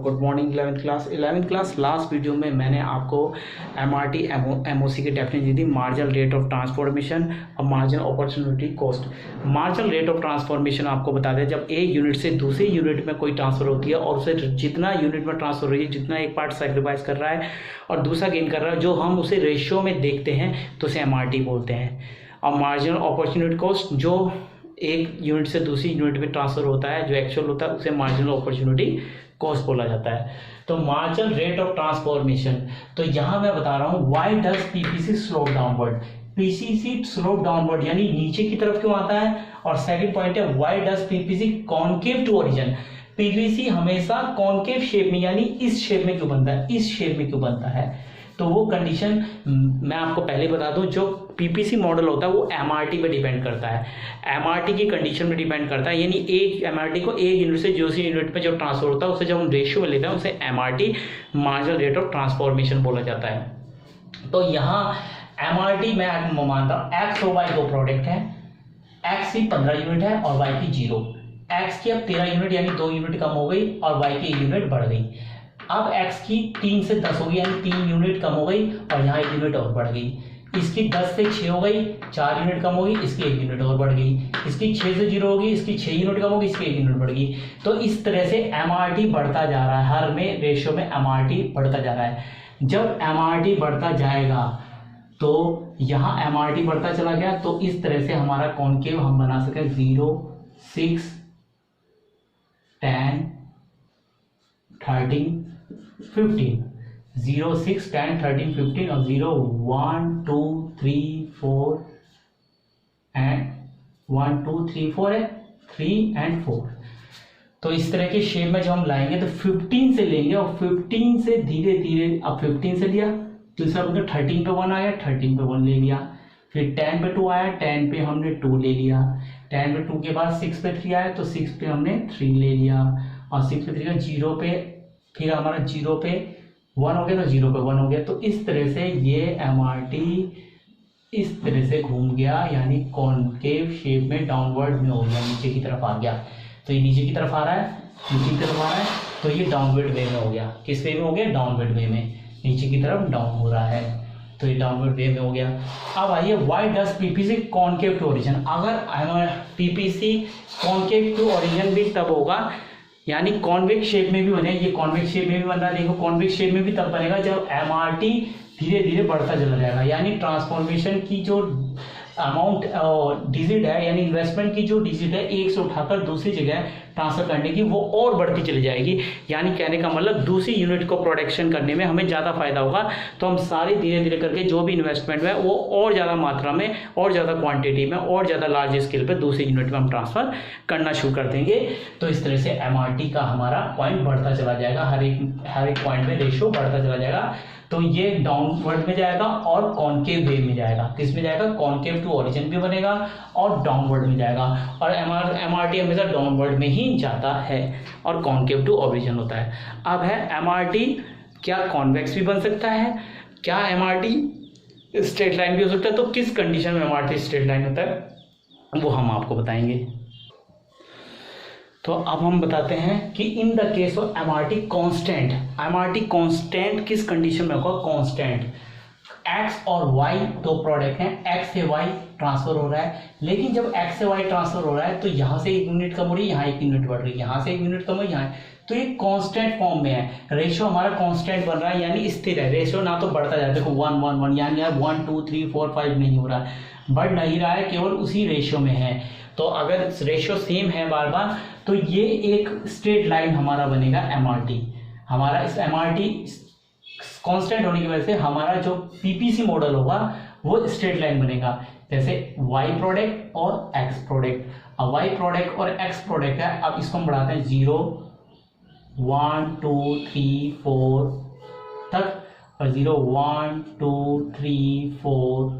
Good morning 11th class last video में मैंने आपको MRT MOC की डेफिनेशन दी थी, मार्जिनल रेट ऑफ ट्रांसफॉर्मेशन और marginal opportunity cost. Marginal rate of transformation आपको बता दें, जब एक यूनिट से दूसरी यूनिट में कोई ट्रांसफर होती है और उसे जितना यूनिट में ट्रांसफर हो रही है, जितना एक पार्ट सेक्रीफाइस कर रहा है और दूसरा गेन कर रहा है, जो हम उसे रेशियो में देखते हैं तो उसे MRT बोलते हैं। और मार्जिनल अपॉर्चुनिटी कॉस्ट जो एक यूनिट से दूसरी यूनिट में ट्रांसफर होता है, जो एक्चुअल होता है, उसे मार्जिनल अपॉर्चुनिटी कॉस्ट बोला जाता है। तो मार्जिनल रेट ऑफ ट्रांसफॉर्मेशन, तो यहां मैं बता रहा हूं why does PPC slope downward. PCC slope downward यानी नीचे की तरफ क्यों आता है, और सेकंड पॉइंट है why does PPC concave to origin. PPC हमेशा कॉनकेव शेप में यानी इस शेप में क्यों बनता है, इस शेप में क्यों बनता है। तो वो कंडीशन मैं आपको पहले बता दूं, जो पीपीसी मॉडल होता है वो एमआरटी पे डिपेंड करता है, एमआरटी की कंडीशन पे डिपेंड करता है। यानी एक एमआरटी को एक यूनिट से दूसरी यूनिट पे जब ट्रांसफर होता है उसे जब हम रेशियो में लेते हैं उसे MRT marginal rate of transformation बोला जाता है। तो यहाँ एमआरटी मैं आपको मानता हूँ एक्स और वाई दो प्रोडक्ट है, एक्स की 15 यूनिट है और वाई की 0। एक्स की अब 13 यूनिट यानी 2 यूनिट कम हो गई और वाई की 1 यूनिट बढ़ गई। अब x की 3 से 10 हो गई यानी 3 यूनिट कम हो गई और यहाँ 1 यूनिट और बढ़ गई। इसकी 10 से 6 हो गई, 4 यूनिट कम होगी, इसकी 1 यूनिट और बढ़ गई। इसकी 6 से 0 होगी, इसकी 6 यूनिट कम होगी, इसकी 1 यूनिट बढ़ गई। तो इस तरह से MRT बढ़ता जा रहा है, हर में रेशियो में MRT बढ़ता जा रहा है। जब MRT बढ़ता जाएगा तो यहाँ MRT बढ़ता चला गया, तो इस तरह से हमारा कॉनकेव हम बना सके 0, 6, 10, 13, 15, 0, 6, 10, 13, 15 और 0, 1, 2, 3, 4 एंड 1, 2, 3, 4 है, 3 एंड 4। तो इस तरह के शेप में जब हम लाएंगे तो 15 से लेंगे और 15 से धीरे धीरे, अब 15 से लिया दूसरा तो 13 पे 1 आया, 13 पे 1 ले लिया, फिर 10 पे 2 आया, 10 पे हमने 2 ले लिया, 10 पे 2 के बाद 6 पे 3 आया तो 6 पे हमने 3 ले लिया और 6 पे 3 का 0 पे, फिर हमारा 0 पे 1 हो गया तो 0 पे 1 हो गया। तो इस तरह से ये MRT इस तरह से घूम गया, यानी कॉनकेव शेप में डाउनवर्ड में हो गया, नीचे की तरफ आ गया। तो ये नीचे की तरफ आ रहा है, नीचे की तरफ आ रहा है, तो ये डाउनवर्ड वे में हो गया। किस वे में हो गया, डाउनवर्ड वे में, नीचे की तरफ डाउन हो रहा है, तो ये डाउनवर्ड वे में हो गया। अब आइए why does PPC concave to origin. अगर पीपीसी कॉनकेव टू ओरिजिन भी तब होगा, यानी कॉन्वेक्स शेप में भी बने, ये कॉन्वेक्स शेप में भी बन रहा है, देखो कॉन्वेक्स शेप में भी तब बनेगा जब MRT धीरे धीरे बढ़ता चला जाएगा। यानी ट्रांसफॉर्मेशन की जो अमाउंट डिजिट है, यानी इन्वेस्टमेंट की जो डिजिट है एक से उठाकर दूसरी जगह ट्रांसफर करने की, वो और बढ़ती चली जाएगी। यानी कहने का मतलब दूसरी यूनिट को प्रोडक्शन करने में हमें ज़्यादा फायदा होगा, तो हम सारी धीरे धीरे करके जो भी इन्वेस्टमेंट है वो और ज़्यादा मात्रा में और ज़्यादा क्वांटिटी में और ज़्यादा लार्ज स्केल पर दूसरी यूनिट में हम ट्रांसफर करना शुरू कर देंगे। तो इस तरह से MRT का हमारा पॉइंट बढ़ता चला जाएगा, हर एक पॉइंट में रेशियो बढ़ता चला जाएगा। तो ये डाउनवर्ड में जाएगा और कॉनकेव वे में जाएगा। किस में जाएगा, कॉनकेव टू ओरिजिन भी बनेगा और डाउनवर्ड में जाएगा। और MRT हमेशा डाउनवर्ड में ही जाता है और कॉनकेव टू ओरिजिन होता है। अब है MRT क्या कॉन्वेक्स भी बन सकता है, क्या MRT स्ट्रेट लाइन भी हो सकता है। तो किस कंडीशन में MRT स्ट्रेट लाइन होता है वो हम आपको बताएंगे। तो अब हम बताते हैं कि in the case of MRT constant, MRT constant किस कंडीशन में होगा, कांस्टेंट x और y दो प्रोडक्ट हैं, x से y ट्रांसफर हो रहा है, लेकिन जब x से y ट्रांसफर हो रहा है तो यहाँ से 1 यूनिट कम हो रही है, यहाँ 1 यूनिट बढ़ रही है, यहाँ से 1 यूनिट कम हो रही है, यहाँ, तो ये कांस्टेंट फॉर्म में है, रेशियो हमारा कांस्टेंट बन रहा है, यानी स्थिर है, रेशियो ना तो बढ़ता जाए, देखो 1 1 1 यानी 1 2 3 4 5 नहीं हो रहा है, बढ़ नहीं रहा है, केवल उसी रेशियो में है। तो अगर रेशियो सेम है बार बार तो ये एक स्ट्रेट लाइन हमारा बनेगा MRT। हमारा इस MRT कांस्टेंट होने की वजह से हमारा जो पीपीसी मॉडल होगा वो स्ट्रेट लाइन बनेगा, जैसे y प्रोडक्ट और x प्रोडक्ट। अब y प्रोडक्ट और x प्रोडक्ट है, अब इसको हम बढ़ाते हैं 0 1 2 3 4 तक और 0 1 2 3 4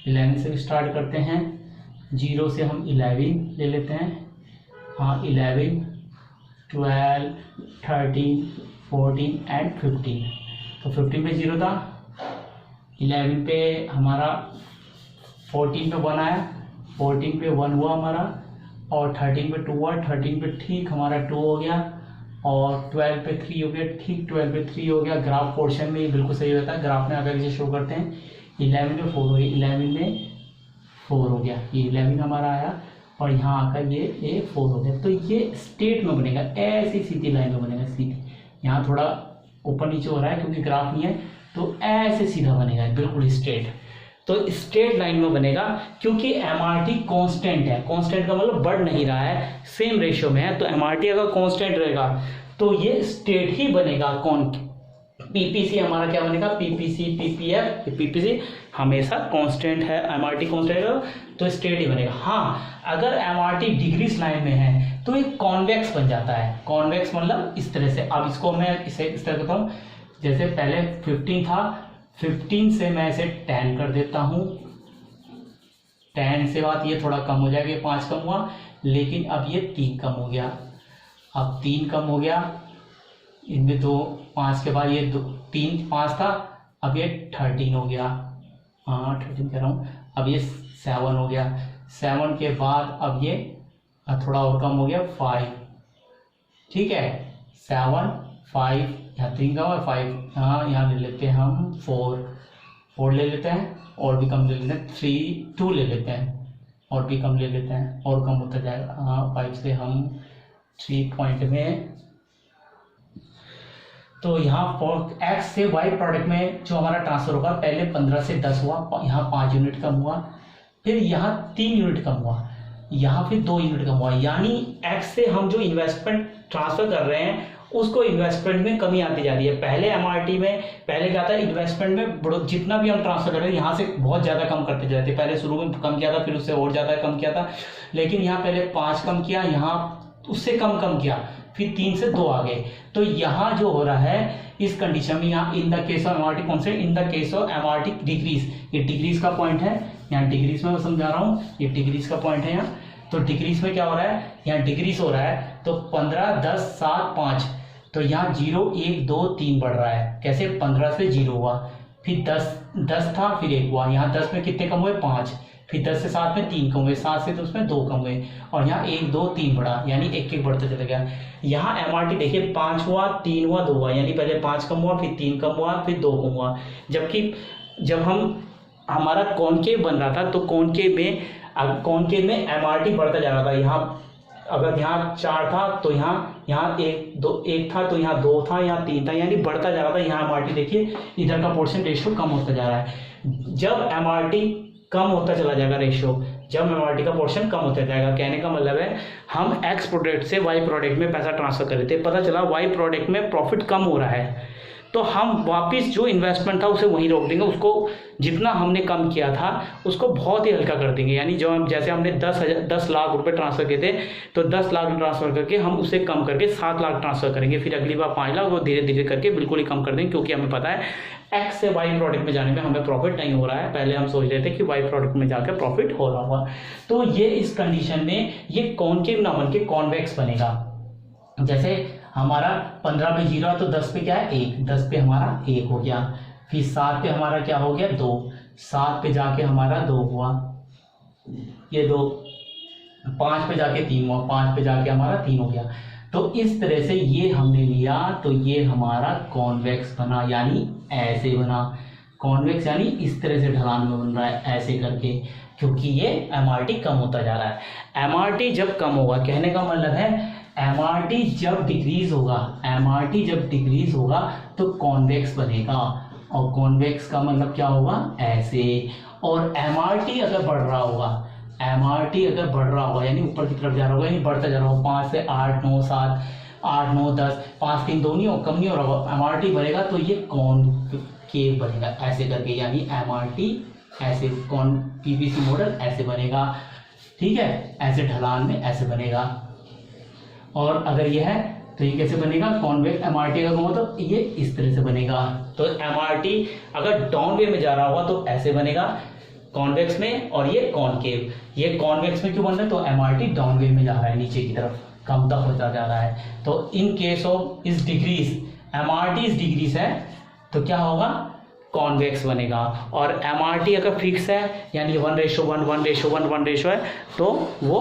11 से स्टार्ट करते हैं, 0 से हम 11 ले लेते हैं, हाँ 11 12 13 14 एंड 15। तो 15 पे 0 था, 11 पे हमारा 14 पे 1 आया, 14 पे 1 हुआ हमारा और 13 पे 2 हुआ, 13 पे ठीक हमारा 2 हो गया, और 12 पे 3 हो गया, ठीक 12 पे 3 हो गया। ग्राफ पोर्शन में ये बिल्कुल सही होता है। ग्राफ में अगर इसे शो करते हैं 11 में 4 हो गया, 11 में 4 हो गया, ये 11 हमारा आया और यहाँ आकर ये 4 हो गया। तो ये स्ट्रेट में बनेगा, ऐसी सीधी लाइन में बनेगा, सीधी। यहाँ थोड़ा ऊपर नीचे हो रहा है क्योंकि ग्राफ नहीं है, तो ऐसे सीधा बनेगा बिल्कुल स्ट्रेट। तो स्ट्रेट लाइन में बनेगा क्योंकि एमआरटी कांस्टेंट है। कांस्टेंट का मतलब बढ़ नहीं रहा है, सेम रेशियो में है। तो एमआरटी अगर कांस्टेंट रहेगा तो ये स्ट्रेट ही बनेगा। कौन पीपीसी हमारा क्या बनेगा, पीपीसी पीपीएफ, पीपीसी हमेशा कांस्टेंट है, एमआरटी कांस्टेंट है तो स्ट्रेट ही बनेगा। हाँ, अगर एमआरटी डिग्रीज लाइन में है तो ये कॉन्वेक्स बन जाता है। कॉन्वेक्स मतलब इस तरह से। अब इसको मैं इसे इस तरह करता हूँ, जैसे पहले 15 था, 15 से मैं इसे 10 कर देता हूँ। 10 से बात ये थोड़ा कम हो जाएगा, 5 कम हुआ, लेकिन अब ये 3 कम हो गया। अब 3 कम हो गया, इनमें तो 5 के बाद ये 3 5 था, अब ये 13 हो गया। हाँ 13 कह रहा हूँ। अब ये 7 हो गया। 7 के बाद अब ये थोड़ा और कम हो गया, 5। ठीक है, 7 5, यहाँ 3 का 5, हाँ यहाँ ले लेते हैं हम 4 ले लेते हैं, और भी कम ले लेते हैं 3 2 ले लेते हैं, और भी कम ले लेते हैं, और कम होता जाएगा। हाँ 5 से हम 3 पॉइंट में, तो यहाँ एक्स से वाई प्रोडक्ट में जो हमारा ट्रांसफर होगा, पहले 15 से 10 हुआ, यहाँ 5 यूनिट कम हुआ, फिर यहाँ 3 यूनिट कम हुआ, यहाँ फिर 2 यूनिट कम हुआ। यानी एक्स से हम जो इन्वेस्टमेंट ट्रांसफर कर रहे हैं उसको इन्वेस्टमेंट में कमी आती जा रही है। पहले एमआरटी में पहले क्या था, इन्वेस्टमेंट में जितना भी हम ट्रांसफर कर रहे हैं यहाँ से बहुत ज़्यादा कम करते जाते थे। पहले शुरू में कम किया था, फिर उससे और ज़्यादा कम किया था, लेकिन यहाँ पहले 5 कम किया, यहाँ उससे कम किया, फिर 3 से 2 आ गए। तो यहाँ जो हो रहा है इस कंडीशन में, यहाँ in the case of MRT constant, in the case of MRT decrease, ये डिक्रीज का पॉइंट है, यहाँ डिक्रीज में मैं समझा रहा हूँ, ये डिक्रीज का पॉइंट है यहाँ। तो डिक्रीज में क्या हो रहा है, यहाँ डिक्रीज हो रहा है, तो 15 10 7 5, तो यहाँ 0 1 2 3 बढ़ रहा है। कैसे, 15 से 0 हुआ, फिर 10 था, फिर 1 हुआ, यहाँ 10 में कितने कम हुए, 5, फिर 10 से 7 में 3 कम हुए, 7 से तो उसमें 2 कम हुए, और यहाँ 1 2 3 बढ़ा, यानी 1 1 बढ़ता चला गया। यहाँ एमआरटी देखिए 5 हुआ, 3 हुआ, 2 हुआ, यानी पहले 5 कम हुआ, फिर 3 कम हुआ, फिर 2 कम हुआ। जबकि जब हमारा कॉनकेव बन रहा था तो कॉनकेव में एमआरटी बढ़ता जा रहा था। यहाँ अगर यहाँ 4 था तो यहाँ 1 था, तो यहाँ 2 था, यहाँ 3 था, यानी बढ़ता जा रहा था। यहाँ एमआरटी देखिए इधर का पोर्शन रेशियो कम होता जा रहा है। जब एमआरटी कम होता चला जाएगा रेशियो, जब एमआरटी का पोर्शन कम होता जाएगा, कहने का मतलब है हम एक्स प्रोडक्ट से वाई प्रोडक्ट में पैसा ट्रांसफर कर रहे थे, पता चला वाई प्रोडक्ट में प्रॉफिट कम हो रहा है, तो हम वापस जो इन्वेस्टमेंट था उसे वहीं रोक देंगे, उसको जितना हमने कम किया था उसको बहुत ही हल्का कर देंगे। यानी जो हम जैसे हमने 10 लाख रुपए ट्रांसफर किए थे, तो 10 लाख ट्रांसफर करके हम उसे कम करके 7 लाख ट्रांसफर करेंगे, फिर अगली बार 5 लाख, और धीरे धीरे करके बिल्कुल ही कम कर देंगे, क्योंकि हमें पता है एक्स से वाई प्रोडक्ट में जाने में हमें प्रॉफिट नहीं हो रहा है। पहले हम सोच रहे थे कि वाई प्रोडक्ट में जाकर प्रॉफिट हो रहा होगा। तो ये इस कंडीशन में ये कॉनकेव ना बन के कॉन्वेक्स बनेगा। जैसे हमारा 15 पे 0 है तो 10 पे क्या है, 1, 10 पे हमारा 1 हो गया, फिर 7 पे हमारा क्या हो गया, 2, 7 पे जाके हमारा 2 हुआ, ये 2, 5 पे जाके 3 हुआ, 5 पे जाके हमारा 3 हो गया। तो इस तरह से ये हमने लिया, तो ये हमारा कॉन्वेक्स बना, यानी ऐसे बना। कॉन्वेक्स यानी इस तरह से ढलान में बन रहा है, ऐसे करके, क्योंकि ये एमआरटी कम होता जा रहा है। एमआरटी जब कम होगा, कहने का मतलब है एमआरटी जब डिक्रीज होगा तो कॉन्वेक्स बनेगा, और कॉन्वेक्स का मतलब क्या होगा, ऐसे। और एमआरटी अगर बढ़ रहा होगा, यानी ऊपर की तरफ जा रहा होगा, यानी बढ़ता जा रहा होगा, 5 से 8 9 7 8 9 10, 5 3 2 नहीं हो, कम नहीं हो रहा होगा, एमआरटी बढ़ेगा तो ये कॉनकेव बनेगा, ऐसे करके, यानी एमआरटी ऐसे, पीपीसी मॉडल ऐसे बनेगा, ठीक है, ऐसे ढलान में ऐसे बनेगा। और अगर ये है तो ये कैसे बनेगा, कॉन्वेक्स एमआरटी अगर हो तो ये इस तरह से बनेगा। तो एमआरटी अगर डाउन वे में जा रहा होगा तो ऐसे बनेगा कॉन्वेक्स में, और ये कॉनकेव। ये कॉन्वेक्स में क्यों बन रहा है, तो एमआरटी डाउन वे में जा रहा है, नीचे की तरफ कमता होता जा रहा है। तो इन केस ऑफ इस डिक्रीज, एमआरटी इस डिक्रीज है तो क्या होगा, कॉन्वेक्स बनेगा। और एमआरटी अगर फिक्स है, यानी 1:1 1:1 1 है, तो वो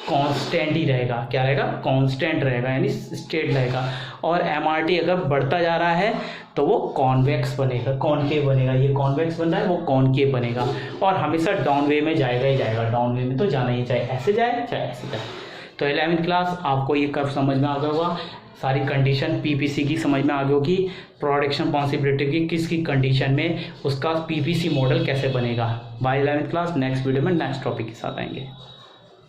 कांस्टेंट ही रहेगा। क्या रहेगा? कांस्टेंट रहेगा, यानी स्टेट रहेगा। और MRT अगर बढ़ता जा रहा है तो वो कॉन्वेक्स बनेगा, कॉनकेव बनेगा। ये कॉन्वेक्स बन रहा है, वो कॉनकेव बनेगा। और हमेशा डाउन वे में जाएगा ही जाएगा, डाउन वे में तो जाना ही, चाहे ऐसे जाए चाहे ऐसे जाए। तो 11वीं क्लास आपको ये कर्व समझ में आ गया होगा, सारी कंडीशन PPC की समझ में आ गई होगी, प्रोडक्शन पॉसिबिलिटी की किसकी कंडीशन में उसका PPC मॉडल कैसे बनेगा। बाय 11वीं क्लास नेक्स्ट वीडियो में नेक्स्ट टॉपिक के साथ आएंगे।